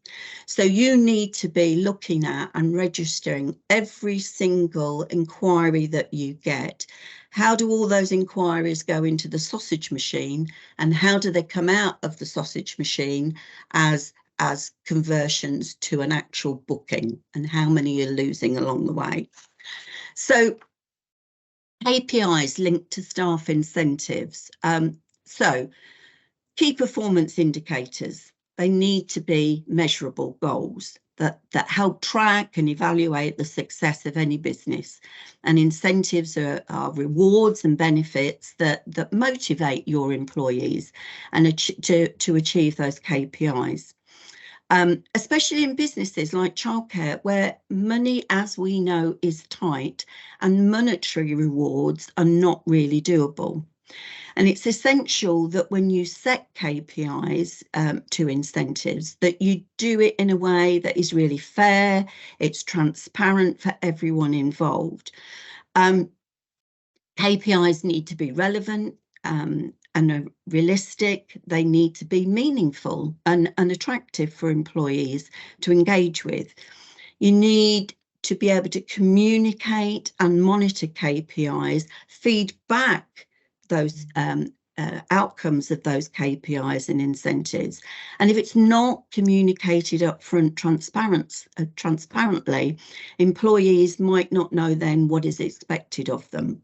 So you need to be looking at and registering every single inquiry that you get. How do all those inquiries go into the sausage machine, and how do they come out of the sausage machine as conversions to an actual booking, and how many you're losing along the way? So KPIs linked to staff incentives. So key performance indicators, they need to be measurable goals that help track and evaluate the success of any business. And incentives are rewards and benefits that motivate your employees and to achieve those KPIs. Especially in businesses like childcare, where money, as we know, is tight and monetary rewards are not really doable. And it's essential that when you set KPIs to incentives, that you do it in a way that is really fair, it's transparent for everyone involved. KPIs need to be relevant and realistic. They need to be meaningful and attractive for employees to engage with. You need to be able to communicate and monitor KPIs, feed back those outcomes of those KPIs and incentives. And if it's not communicated upfront transparently, employees might not know then what is expected of them.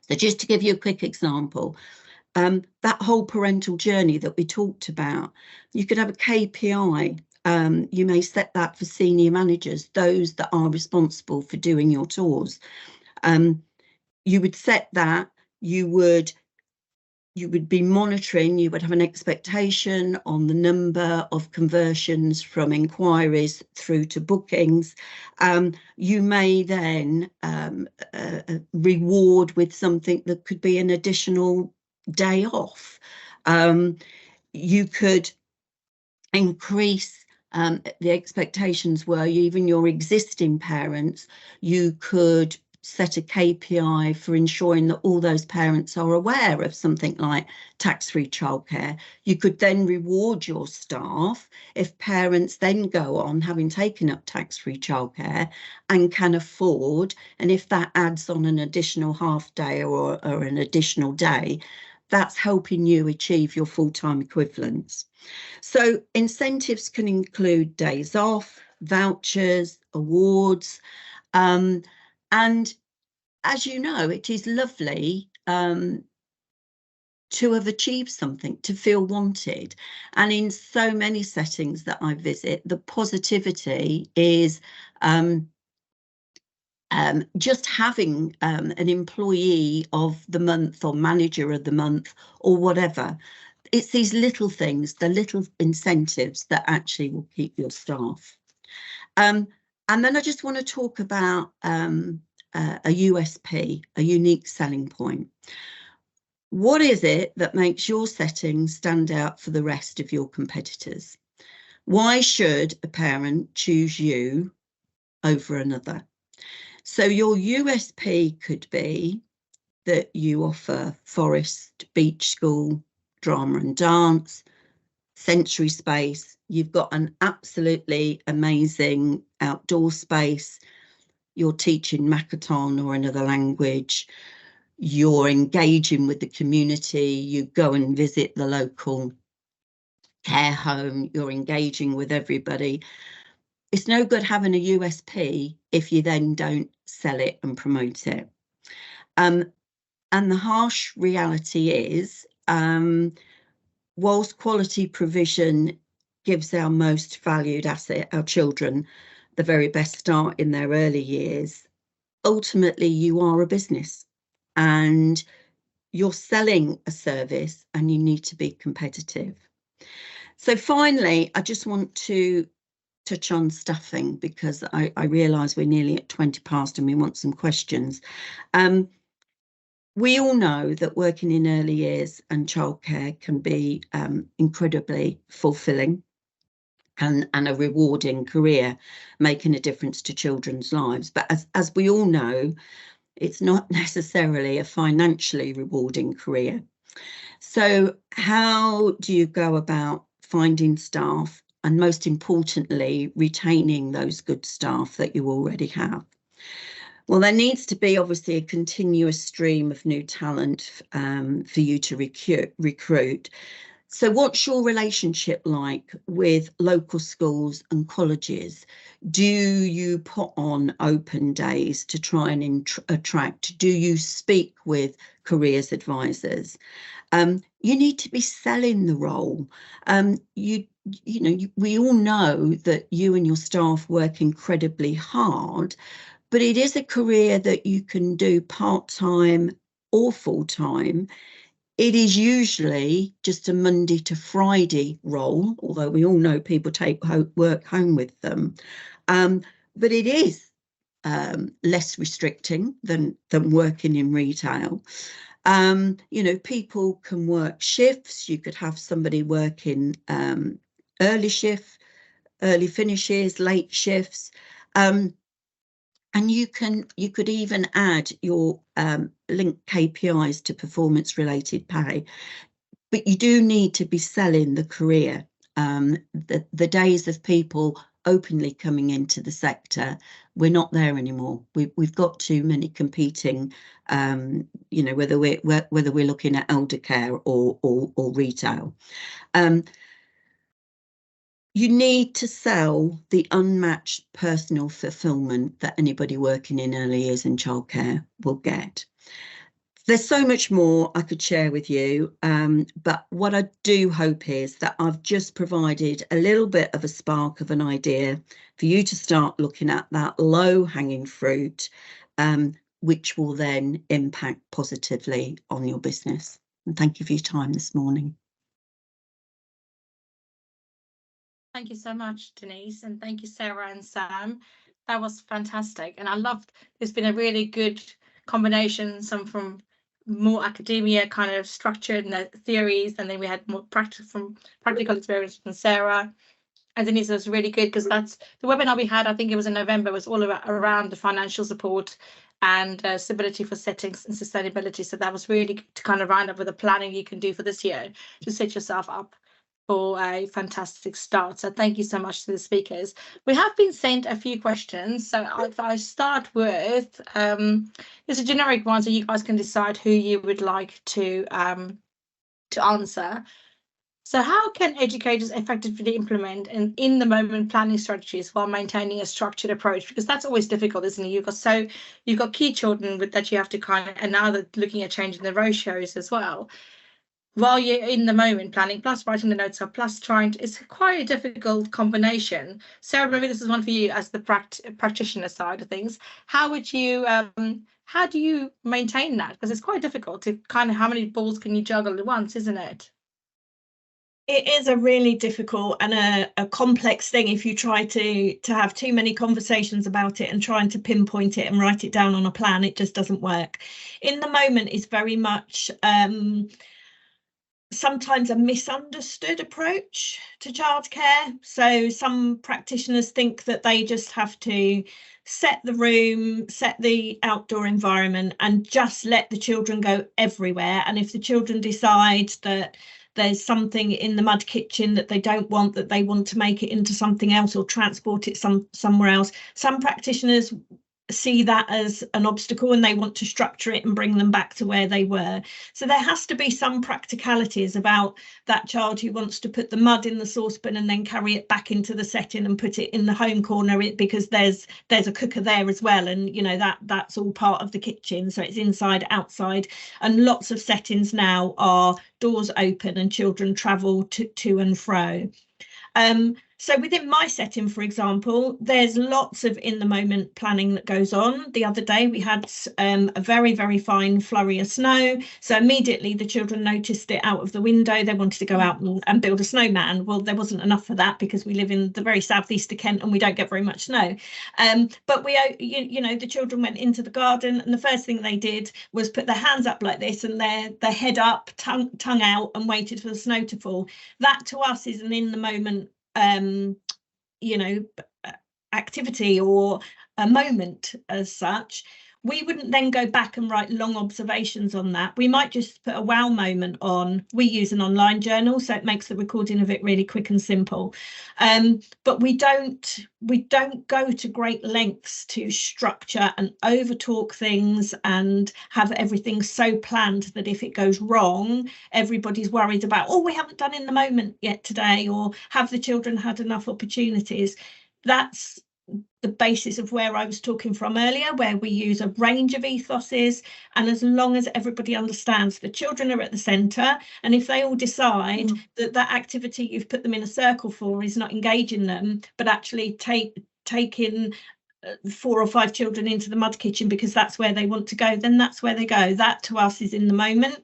So just to give you a quick example, that whole parental journey that we talked about, you could have a KPI. You may set that for senior managers, those that are responsible for doing your tours. You would set that, you would be monitoring, you would have an expectation on the number of conversions from inquiries through to bookings. You may then reward with something that could be an additional day off. You could increase the expectations were even your existing parents. You could set a KPI for ensuring that all those parents are aware of something like tax-free childcare. You could then reward your staff if parents then go on having taken up tax-free childcare and can afford, and if that adds on an additional half day or an additional day, that's helping you achieve your full-time equivalents. So incentives can include days off, vouchers, awards, and as you know, it is lovely to have achieved something, to feel wanted. And in so many settings that I visit, the positivity is just having an employee of the month or manager of the month or whatever. It's these little things, the little incentives that actually will keep your staff. And then I just want to talk about a USP, a unique selling point. What is it that makes your setting stand out for the rest of your competitors? Why should a parent choose you over another? So your USP could be that you offer forest, beach school, drama and dance, sensory space. You've got an absolutely amazing outdoor space. You're teaching Makaton or another language. You're engaging with the community. You go and visit the local care home. You're engaging with everybody. It's no good having a USP if you then don't sell it and promote it. And the harsh reality is, whilst quality provision gives our most valued asset, our children, the very best start in their early years, ultimately you are a business and you're selling a service and you need to be competitive. So finally, I just want to touch on staffing, because I realise we're nearly at 20 past and we want some questions. We all know that working in early years and childcare can be incredibly fulfilling and a rewarding career, making a difference to children's lives. But as we all know, it's not necessarily a financially rewarding career. So how do you go about finding staff and, most importantly, retaining those good staff that you already have? Well, there needs to be obviously a continuous stream of new talent for you to recruit. So what's your relationship like with local schools and colleges? Do you put on open days to try and attract? Do you speak with careers advisors? You need to be selling the role. We all know that you and your staff work incredibly hard, but it is a career that you can do part-time or full-time. It is usually just a Monday to Friday role, although we all know people take work home with them. But it is less restricting than working in retail. People can work shifts. You could have somebody working early shift, early finishes, late shifts. And you could even add your link KPIs to performance related pay, but you do need to be selling the career. The days of people openly coming into the sector, we're not there anymore. We've got too many competing, whether we're looking at elder care or retail. You need to sell the unmatched personal fulfillment that anybody working in early years and childcare will get. There's so much more I could share with you, but what I do hope is that I've just provided a little bit of a spark of an idea for you to start looking at that low-hanging fruit, which will then impact positively on your business. And thank you for your time this morning. Thank you so much, Denise, and thank you, Sarah and Sam. That was fantastic, and I loved. There's been a really good combination, some from more academia kind of structure and the theories, and then we had more practical experience from Sarah. And Denise was really good, because that's the webinar we had, I think it was in November, was all around the financial support and stability for settings and sustainability. So that was really to kind of round up with the planning you can do for this year to set yourself up for a fantastic start. So thank you so much to the speakers. We have been sent a few questions. So if I start with, there's a generic one, so you guys can decide who you would like to answer. So how can educators effectively implement an in-the-moment planning strategies while maintaining a structured approach? Because that's always difficult, isn't it? You've got key children that you have to and now they're looking at changing the ratios as well, while you're in the moment planning, plus writing the notes up, plus it's quite a difficult combination. Sarah, maybe this is one for you as the practitioner side of things. How do you maintain that? Because it's quite difficult to kind of, how many balls can you juggle at once, isn't it? It is a really difficult and a complex thing if you try to have too many conversations about it and trying to pinpoint it and write it down on a plan. It just doesn't work. In the moment is very much sometimes a misunderstood approach to childcare. So some practitioners think that they just have to set the room, set the outdoor environment, and just let the children go everywhere. And if the children decide that there's something in the mud kitchen that they don't want, that they want to make it into something else or transport it somewhere else, some practitioners see that as an obstacle and they want to structure it and bring them back to where they were. So there has to be some practicalities about that child who wants to put the mud in the saucepan and then carry it back into the setting and put it in the home corner, because there's a cooker there as well, and that's all part of the kitchen, so it's inside, outside. And lots of settings now are doors open and children travel to and fro. So within my setting, for example, there's lots of in the moment planning that goes on. The other day we had a very, very fine flurry of snow. So immediately the children noticed it out of the window. They wanted to go out and build a snowman. Well, there wasn't enough for that because we live in the very southeast of Kent and we don't get very much snow. But we, you know, the children went into the garden and the first thing they did was put their hands up like this and their head up, tongue out, and waited for the snow to fall. That to us is an in the moment you know, activity or a moment as such. We wouldn't then go back and write long observations on that. We might just put a wow moment on. We use an online journal, so it makes the recording of it really quick and simple. But we don't go to great lengths to structure and over talk things and have everything so planned that if it goes wrong, everybody's worried about, oh, we haven't done in the moment yet today, or have the children had enough opportunities. That's the basis of where I was talking from earlier, where we use a range of ethoses, and as long as everybody understands the children are at the centre, and if they all decide that that activity you've put them in a circle for is not engaging them, but actually taking 4 or 5 children into the mud kitchen because that's where they want to go, then that's where they go. That to us is in the moment.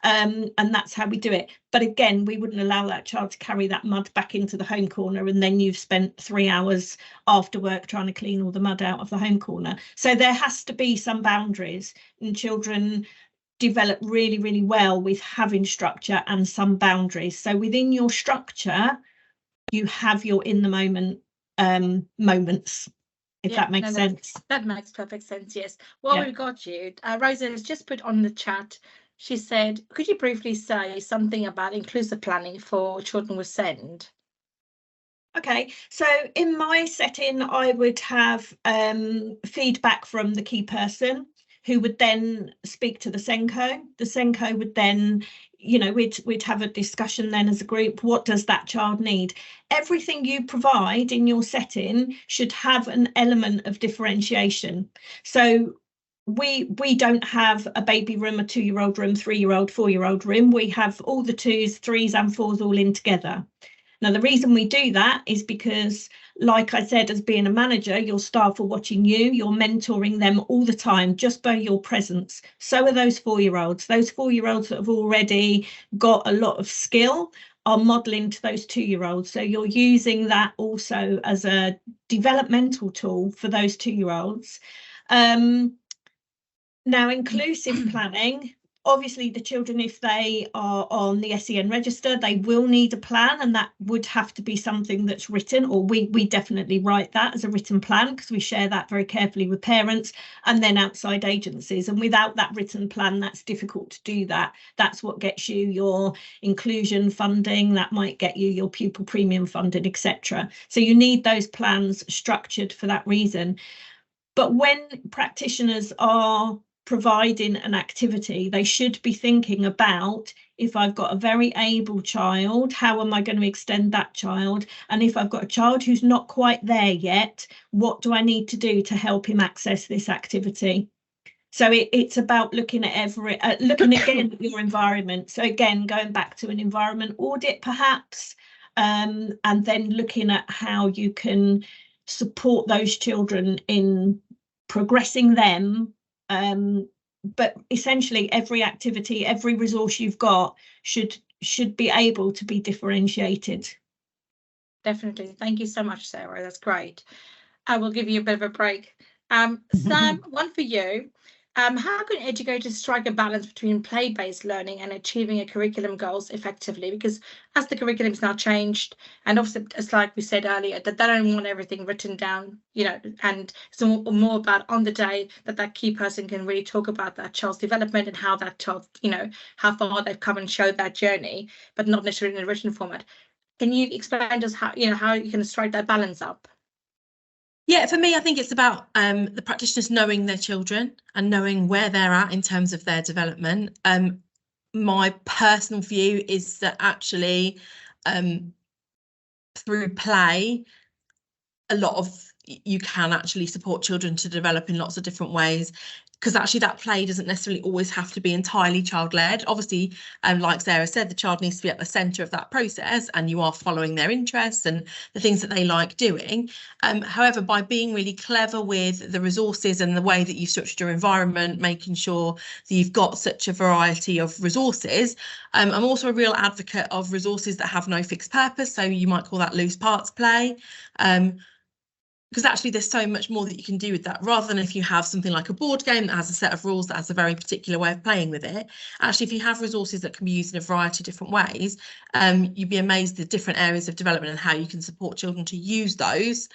And that's how we do it. But again, we wouldn't allow that child to carry that mud back into the home corner and then you've spent 3 hours after work trying to clean all the mud out of the home corner. So there has to be some boundaries, and children develop really, really well with having structure and some boundaries. So within your structure, you have your in the moment moments, if that makes sense. That makes perfect sense, yes. Well, we've got you. Rosa has just put on the chat. She said, could you briefly say something about inclusive planning for children with SEND? Okay, so in my setting, I would have feedback from the key person who would then speak to the SENCO. The SENCO would then, you know, we'd have a discussion then as a group. What does that child need? Everything you provide in your setting should have an element of differentiation. So we don't have a baby room, a 2-year-old room, 3-year-old, 4-year-old room. We have all the 2s, 3s and 4s all in together. Now, the reason we do that is because, like I said, as being a manager, your staff are watching you, you're mentoring them all the time, just by your presence. So are those 4-year-olds. Those 4-year-olds that have already got a lot of skill are modelling to those 2-year-olds. So you're using that also as a developmental tool for those 2-year-olds. Now, inclusive planning, obviously the children, if they are on the SEN register, they will need a plan, and that would have to be something that's written, or we definitely write that as a written plan because we share that very carefully with parents and then outside agencies. And without that written plan, that's difficult to do that. That's what gets you your inclusion funding, that might get you your pupil premium funding, etc. So you need those plans structured for that reason. But when practitioners are providing an activity, they should be thinking about, if I've got a very able child, how am I going to extend that child? And if I've got a child who's not quite there yet, what do I need to do to help him access this activity? So it's about looking at looking again at your environment. So again, going back to an environment audit perhaps, and then looking at how you can support those children in progressing them. But essentially every activity, every resource you've got should be able to be differentiated. Definitely. Thank you so much, Sarah. That's great. I will give you a bit of a break. Sam, one for you. How can educators strike a balance between play-based learning and achieving a curriculum goals effectively? Because as the curriculum is now changed, and obviously, it's like we said earlier, that they don't want everything written down, you know, and it's more about on the day that key person can really talk about that child's development and how that child, you know, how far they've come and show that journey, but not necessarily in a written format. Can you explain to us how, you know, how you can strike that balance up? Yeah, for me, I think it's about the practitioners knowing their children and knowing where they're at in terms of their development. My personal view is that actually through play, a lot of you can actually support children to develop in lots of different ways, because actually that play doesn't necessarily always have to be entirely child-led. Obviously, like Sarah said, the child needs to be at the centre of that process, and you are following their interests and the things that they like doing. However, by being really clever with the resources and the way that you've structured your environment, making sure that you've got such a variety of resources. I'm also a real advocate of resources that have no fixed purpose, so you might call that loose parts play. Because actually there's so much more that you can do with that, rather than if you have something like a board game that has a set of rules that has a very particular way of playing with it. Actually, if you have resources that can be used in a variety of different ways, you'd be amazed at different areas of development and how you can support children to use those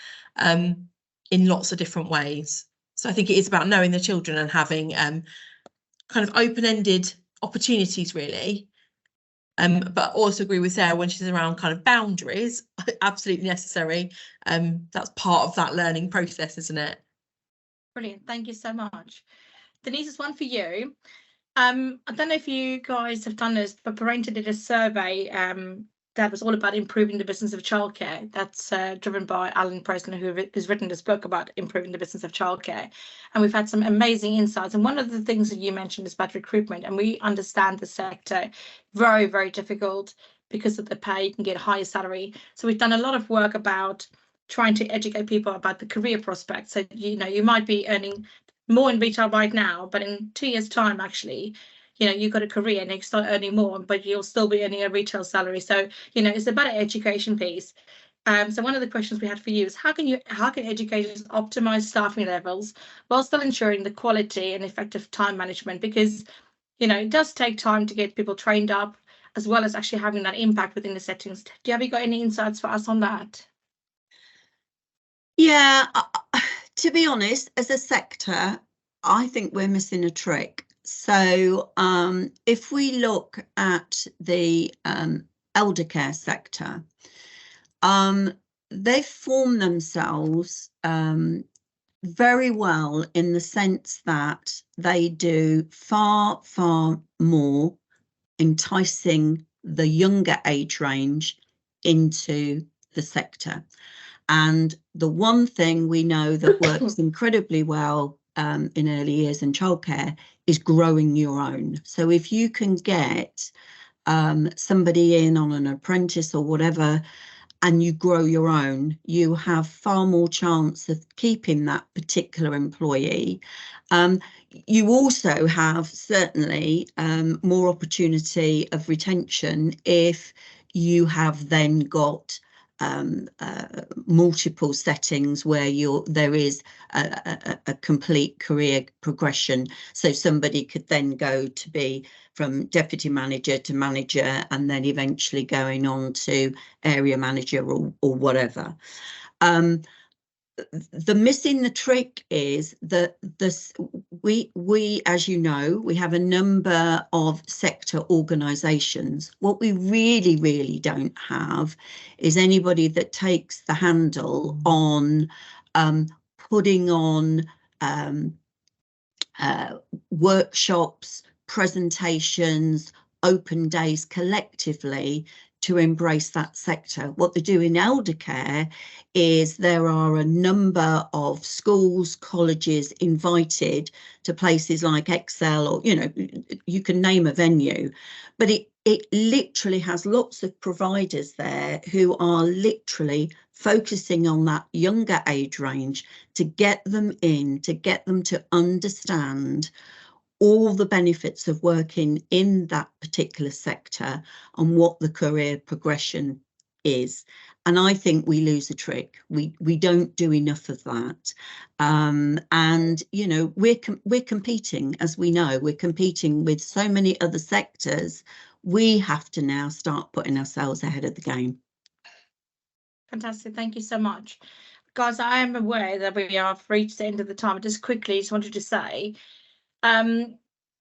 in lots of different ways. So I think it is about knowing the children and having kind of open-ended opportunities, really. But also agree with Sarah when she's around kind of boundaries, absolutely necessary. That's part of that learning process, isn't it? Brilliant. Thank you so much. Denise, is one for you. I don't know if you guys have done this, but Parental did a survey that was all about improving the business of childcare. That's driven by Alan Preston, who has written this book about improving the business of childcare. And we've had some amazing insights. And one of the things that you mentioned is about recruitment. And we understand the sector very, very difficult because of the pay. You can get a higher salary. So we've done a lot of work about trying to educate people about the career prospects. So, you know, you might be earning more in retail right now, but in 2 years' time, actually, you know, you've got a career and you start earning more, but you'll still be earning a retail salary. So, you know, it's about an education piece. So one of the questions we had for you is how can educators optimize staffing levels while still ensuring the quality and effective time management? Because, you know, it does take time to get people trained up, as well as actually having that impact within the settings. Have you got any insights for us on that? Yeah, to be honest, as a sector, I think we're missing a trick. So if we look at the elder care sector, they've formed themselves very well in the sense that they do far, far more enticing the younger age range into the sector. And the one thing we know that works incredibly well in early years and childcare is growing your own. So if you can get somebody in on an apprentice or whatever, and you grow your own, you have far more chance of keeping that particular employee. You also have certainly more opportunity of retention if you have then got multiple settings where there is a complete career progression. So somebody could then go to be from deputy manager to manager, and then eventually going on to area manager or whatever. The missing the trick is that we, as you know, we have a number of sector organisations. What we really don't have is anybody that takes the handle on putting on workshops, presentations, open days collectively to embrace that sector. What they do in elder care is there are a number of schools, colleges invited to places like Excel, or, you know, you can name a venue, but it literally has lots of providers there who are literally focusing on that younger age range to get them in, to get them to understand all the benefits of working in that particular sector and what the career progression is. And I think we lose a trick. We don't do enough of that. And, you know, we're competing, as we know, we're competing with so many other sectors. We have to now start putting ourselves ahead of the game. Fantastic. Thank you so much. Guys, I am aware that we have reached the end of the time. I just wanted to say,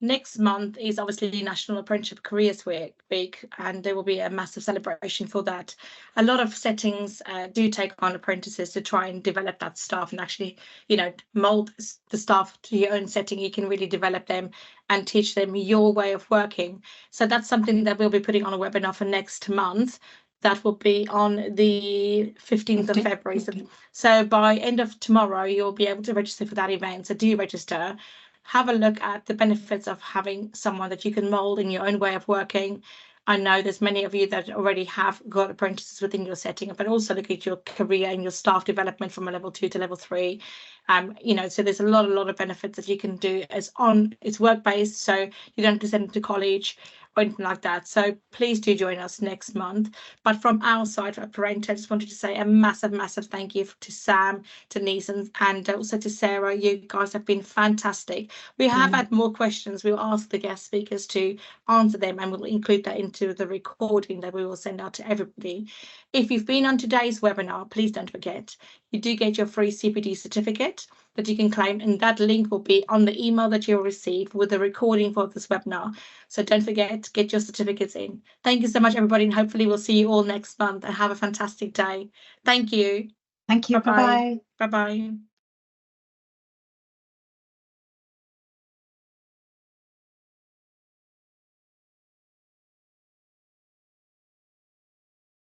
next month is obviously National Apprenticeship Careers Week, and there will be a massive celebration for that. A lot of settings do take on apprentices to try and develop that staff and actually, you know, mold the staff to your own setting. You can really develop them and teach them your way of working. So that's something that we'll be putting on a webinar for next month. That will be on the 15th of February. So by end of tomorrow, you'll be able to register for that event. So do register. Have a look at the benefits of having someone that you can mold in your own way of working. I know there's many of you that already have got apprentices within your setting, but also look at your career and your staff development from a level 2 to level 3. You know, so there's a lot of benefits that you can do it's work-based, so you don't have to send them to college or anything like that. So please do join us next month. But from our side at Parent, I just wanted to say a massive thank you to Sam, Denise, and also to Sarah. You guys have been fantastic. We have had more questions. We'll ask the guest speakers to answer them, and we'll include that into the recording that we will send out to everybody. If you've been on today's webinar, please don't forget, you do get your free CPD certificate that you can claim, and that link will be on the email that you'll receive with the recording for this webinar. So don't forget to get your certificates in. Thank you so much, everybody, and hopefully we'll see you all next month, and have a fantastic day. Thank you. Thank you. Bye-bye. Bye-bye.